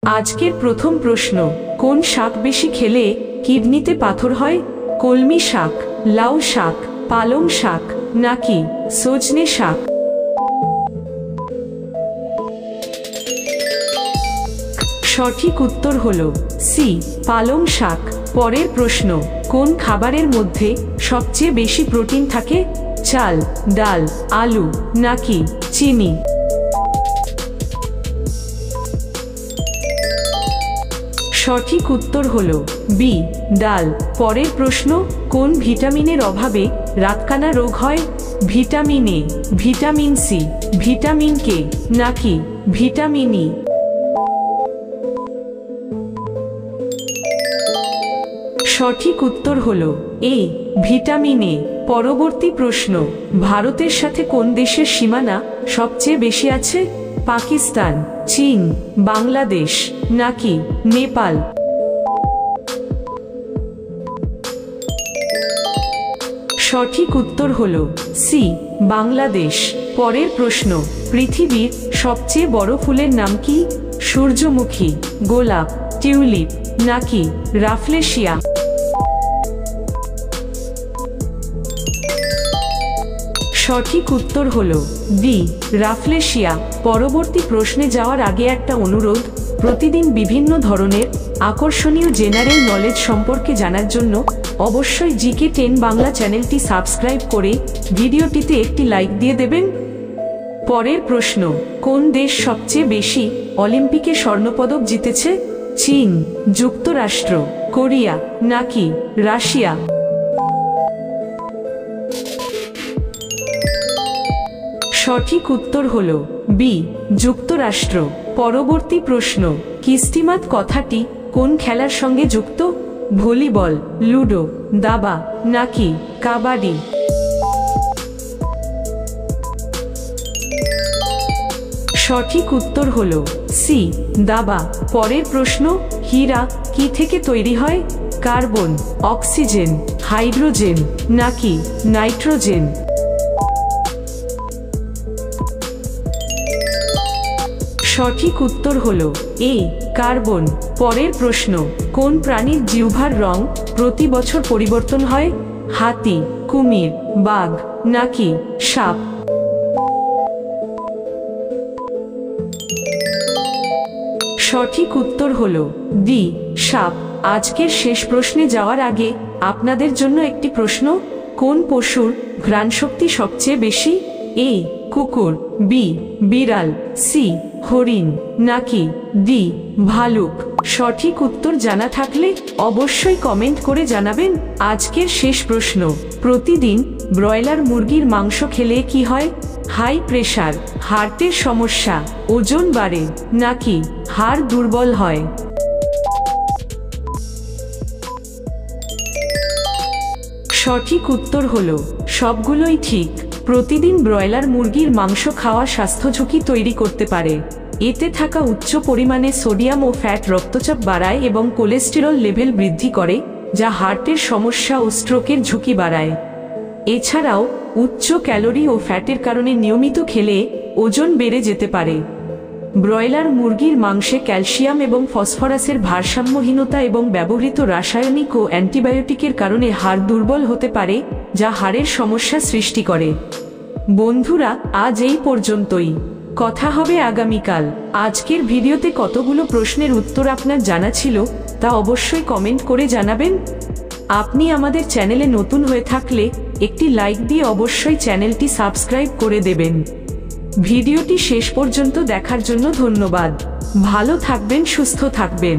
আজকের প্রথম প্রশ্ন, কোন শাক বেশি খেলে কিডনিতে পাথর হয়? কলমি শাক, লাউ শাক, পালং শাক নাকি সজনে শাক? সঠিক উত্তর হলো সি, পালং শাক। পরের প্রশ্ন, কোন খাবারের মধ্যে সবচেয়ে বেশি প্রোটিন থাকে? চাল, ডাল, আলু নাকি চিনি? সঠিক উত্তর হলো বি, ডাল। পরের প্রশ্ন, কোন ভিটামিনের অভাবে রাতকানা রোগ হয়? Vitamin A, vitamin C, vitamin K নাকি ভিটামিন ই? সঠিক উত্তর হলো এ, ভিটামিন এ। পরবর্তী প্রশ্ন, ভারতের সাথে কোন দেশের সীমানা সবচেয়ে বেশি আছে? পাকিস্তান, চীন, বাংলাদেশ নাকি নেপাল? সঠিক উত্তর হলো সি, বাংলাদেশ। পরের প্রশ্ন, পৃথিবীর সবচেয়ে বড় ফুলের নাম কি? সূর্যমুখী, গোলাপ, টিউলিপ নাকি রাফলেশিয়া? সঠিক উত্তর হলো ডি, রাফলেশিয়া। পরবর্তী প্রশ্নে যাওয়ার আগে একটা অনুরোধ, প্রতিদিন বিভিন্ন ধরনের আকর্ষণীয় জেনারেল নলেজ সম্পর্কে জানার জন্য অবশ্যই জিকে 10 বাংলা চ্যানেলটি সাবস্ক্রাইব করে ভিডিওটিতে একটি লাইক দিয়ে দেবেন। পরের প্রশ্ন, কোন দেশ সবচেয়ে বেশি অলিম্পিকে স্বর্ণপদক জিতেছে? চীন, যুক্তরাষ্ট্র, কোরিয়া নাকি রাশিয়া? সঠিক উত্তর হলো বি, যুক্তরাষ্ট্র। পরবর্তী প্রশ্ন, কিস্তিমাত কথাটি কোন খেলার সঙ্গে যুক্ত? ভলিবল, লুডো, দাবা নাকি কাবাডি? সঠিক উত্তর হলো সি, দাবা। পরের প্রশ্ন, হীরা কি থেকে তৈরি হয়? কার্বন, অক্সিজেন, হাইড্রোজেন নাকি নাইট্রোজেন? সঠিক উত্তর হলো এ, কার্বন। পরের প্রশ্ন, কোন প্রাণীর জিহ্বার রং প্রতি বছর পরিবর্তন হয়? হাতি, কুমির, বাঘ নাকি সাপ? সঠিক উত্তর হলো ডি, সাপ। আজকের শেষ প্রশ্নে যাওয়ার আগে আপনাদের জন্য একটি প্রশ্ন, কোন পশুর ঘ্রাণশক্তি সবচেয়ে বেশি? এ, কুকুর, বি, বিড়াল, সি, হরিণ নাকি ডি, ভালুক? সঠিক উত্তর জানা থাকলে অবশ্যই কমেন্ট করে জানাবেন। আজকের শেষ প্রশ্ন, প্রতিদিন ব্রয়লার মুরগির মাংস খেলে কি হয়? হাই প্রেশার, হার্টের সমস্যা, ওজন বাড়ে নাকি হাড় দুর্বল হয়? সঠিক উত্তর হলো সবগুলোই ঠিক। প্রতিদিন ব্রয়লার মুরগির মাংস খাওয়া স্বাস্থ্য ঝুঁকি তৈরি করতে পারে। এতে থাকা উচ্চ পরিমাণে সোডিয়াম ও ফ্যাট রক্তচাপ বাড়ায় এবং কোলেস্টেরল লেভেল বৃদ্ধি করে, যা হার্টের সমস্যা ও স্ট্রোকের ঝুঁকি বাড়ায়। এছাড়াও উচ্চ ক্যালোরি ও ফ্যাটের কারণে নিয়মিত খেলে ওজন বেড়ে যেতে পারে। ব্রয়লার মুরগির মাংসে ক্যালসিয়াম এবং ফসফরাসের ভারসাম্যহীনতা এবং ব্যবহৃত রাসায়নিক ও অ্যান্টিবায়োটিকের কারণে হাড় দুর্বল হতে পারে, যা হাড়ের সমস্যা সৃষ্টি করে। বন্ধুরা, আজ এই পর্যন্তই। কথা হবে আগামীকাল। আজকের ভিডিওতে কতগুলো প্রশ্নের উত্তর আপনার জানা ছিল তা অবশ্যই কমেন্ট করে জানাবেন। আপনি আমাদের চ্যানেলে নতুন হয়ে থাকলে একটি লাইক দিয়ে অবশ্যই চ্যানেলটি সাবস্ক্রাইব করে দেবেন। ভিডিওটি শেষ পর্যন্ত দেখার জন্য ধন্যবাদ। ভালো থাকবেন, সুস্থ থাকবেন।